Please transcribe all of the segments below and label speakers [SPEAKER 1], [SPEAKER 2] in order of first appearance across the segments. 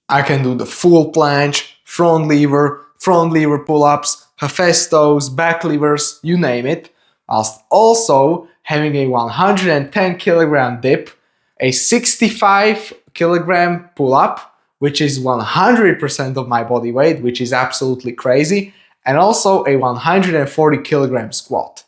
[SPEAKER 1] I can do the full planche, front lever pull-ups, hestos, back levers, you name it, whilst also having a 110 kilogram dip, a 65 kilogram pull-up, which is 100% of my body weight, which is absolutely crazy, and also a 140 kilogram squat.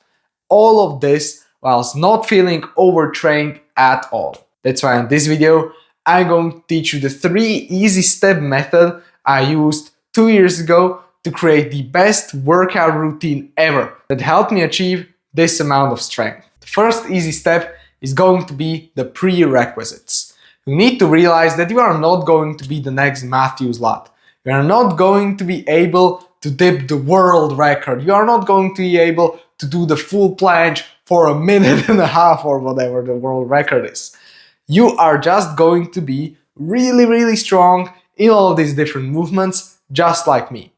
[SPEAKER 1] All of this whilst not feeling overtrained at all. That's why in this video, I'm going to teach you the 3 easy step method I used 2 years ago to create the best workout routine ever that helped me achieve this amount of strength. The first easy step is going to be the prerequisites. You need to realize that you are not going to be the next Matthew Lott. You are not going to be able to dip the world record. You are not going to be able to do the full planche for a minute and a half or whatever the world record is. You are just going to be really strong in all of these different movements, just like me.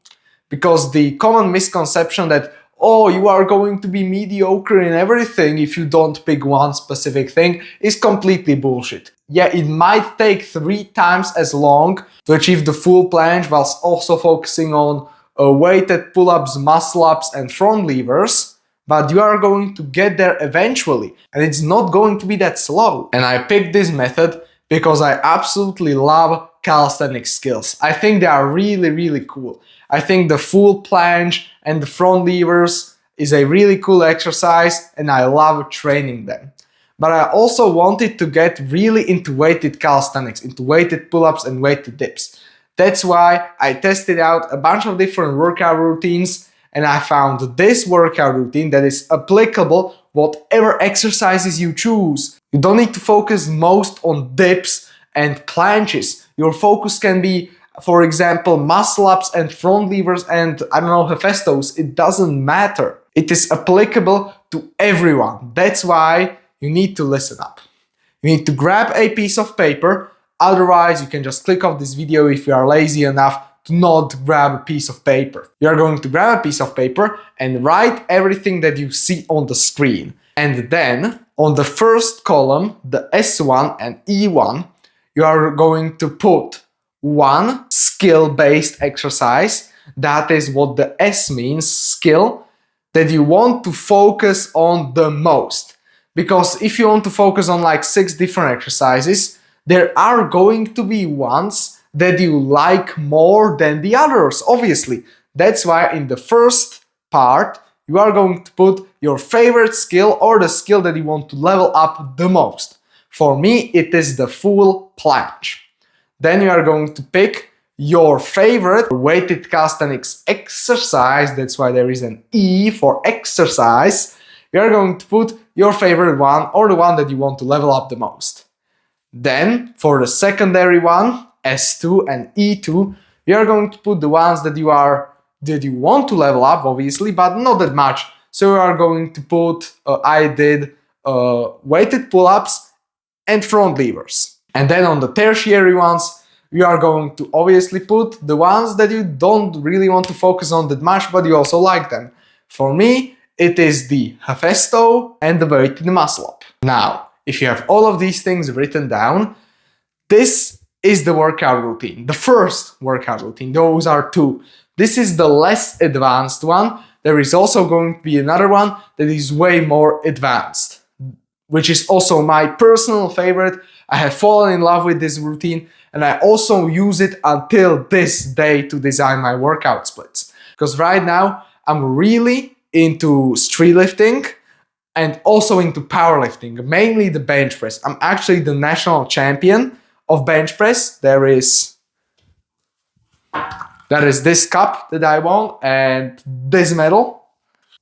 [SPEAKER 1] Because the common misconception that, oh, you are going to be mediocre in everything if you don't pick one specific thing is completely bullshit. Yeah, it might take 3 times as long to achieve the full planche whilst also focusing on weighted pull-ups, muscle-ups and front levers, but you are going to get there eventually, and it's not going to be that slow. And I picked this method because I absolutely love calisthenics skills. I think they are really cool. I think the full planche and the front levers is a really cool exercise, and I love training them. But I also wanted to get really into weighted calisthenics, into weighted pull-ups and weighted dips. That's why I tested out a bunch of different workout routines, and I found this workout routine that is applicable whatever exercises you choose. You don't need to focus most on dips and planches. Your focus can be, for example, muscle ups and front levers and, I don't know, hestos. It doesn't matter. It is applicable to everyone. That's why you need to listen up. You need to grab a piece of paper. Otherwise, you can just click off this video if you are lazy enough to not grab a piece of paper. You are going to grab a piece of paper and write everything that you see on the screen. And then on the first column, the S1 and E1, you are going to put one skill-based exercise. That is what the S means, skill, that you want to focus on the most. Because if you want to focus on like 6 different exercises, there are going to be ones that you like more than the others, obviously. That's why in the first part, you are going to put your favorite skill or the skill that you want to level up the most. For me, it is the full planche. Then you are going to pick your favorite weighted calisthenics exercise. That's why there is an E for exercise. You are going to put your favorite one or the one that you want to level up the most. Then for the secondary one, S2 and E2, you are going to put the ones that you want to level up, obviously, but not that much. So you are going to put, I did weighted pull-ups and front levers. And then on the tertiary ones, you are going to obviously put the ones that you don't really want to focus on that much, but you also like them. For me, it is the hesto and the weighted muscle up. Now, if you have all of these things written down, this is the workout routine, the first workout routine. Those are 2. This is the less advanced one. There is also going to be another one that is way more advanced, which is also my personal favorite. I have fallen in love with this routine, and I also use it until this day to design my workout splits. Because right now, I'm really into streetlifting and also into powerlifting, mainly the bench press. I'm actually the national champion of bench press. There is this cup that I won and this medal.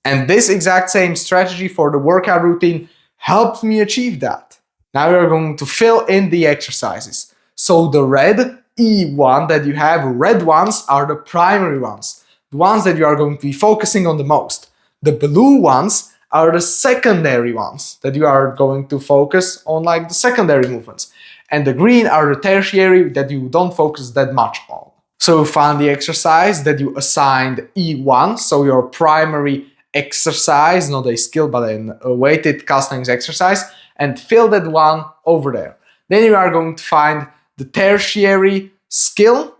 [SPEAKER 1] And this exact same strategy for the workout routine helped me achieve that. Now we are going to fill in the exercises. So the red E1 that you have, red ones are the primary ones, the ones that you are going to be focusing on the most. The blue ones are the secondary ones that you are going to focus on, like the secondary movements. And the green are the tertiary that you don't focus that much on. So find the exercise that you assigned E1, so your primary exercise, not a skill but a weighted calisthenics exercise, and fill that one over there. Then you are going to find the tertiary skill,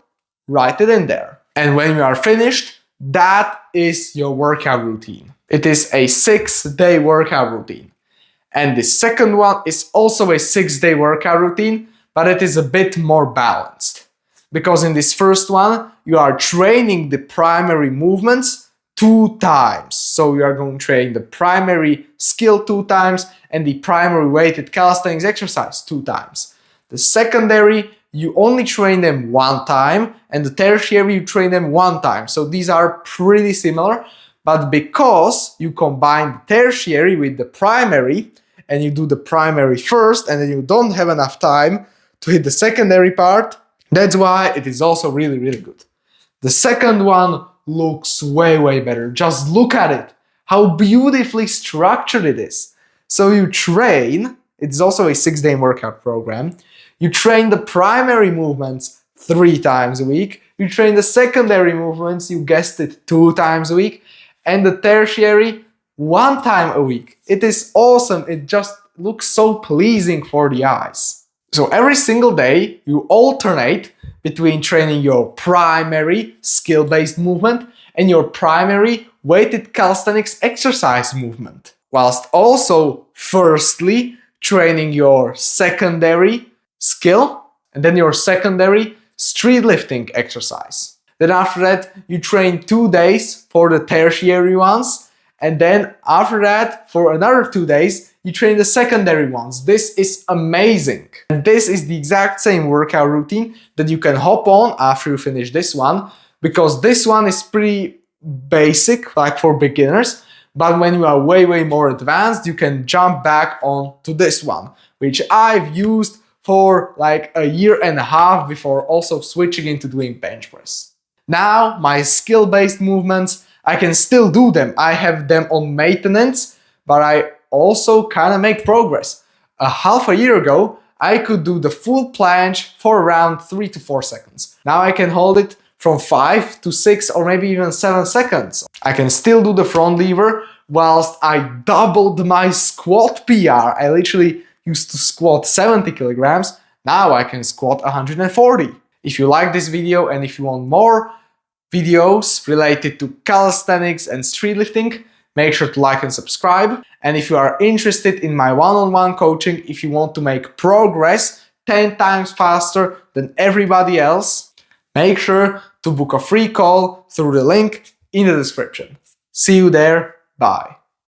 [SPEAKER 1] write it in there. And when you are finished, that is your workout routine. It is a 6-day workout routine. And the second one is also a 6-day workout routine, but it is a bit more balanced. Because in this first one, you are training the primary movements 2 times. So you are going to train the primary skill 2 times and the primary weighted calisthenics exercise 2 times. The secondary, you only train them 1 time, and the tertiary, you train them 1 time. So these are pretty similar, but because you combine the tertiary with the primary, and you do the primary first, and then you don't have enough time to hit the secondary part, that's why it is also really, really good. The second one looks way, way better. Just look at it, how beautifully structured it is. So you train, it's also a 6-day workout program, you train the primary movements 3 times a week, you train the secondary movements, you guessed it, 2 times a week, and the tertiary 1 time a week. It is awesome, it just looks so pleasing for the eyes. So every single day you alternate between training your primary skill-based movement and your primary weighted calisthenics exercise movement, whilst also firstly training your secondary skill and then your secondary streetlifting exercise. Then after that you train 2 days for the tertiary ones, and then after that for another 2 days you train the secondary ones. This is amazing. And this is the exact same workout routine that you can hop on after you finish this one, because this one is pretty basic, like for beginners, but when you are way, way more advanced, you can jump back on to this one, which I've used for like a year and a half before also switching into doing bench press. Now, my skill-based movements, I can still do them. I have them on maintenance, but I also kind of make progress. Half a year ago, I could do the full planche for around 3 to 4 seconds. Now I can hold it from 5 to 6 or maybe even 7 seconds. I can still do the front lever whilst I doubled my squat PR. I literally used to squat 70 kilograms. Now I can squat 140. If you like this video and if you want more videos related to calisthenics and streetlifting, make sure to like and subscribe. And if you are interested in my one-on-one coaching, if you want to make progress 10 times faster than everybody else, make sure to book a free call through the link in the description. See you there. Bye.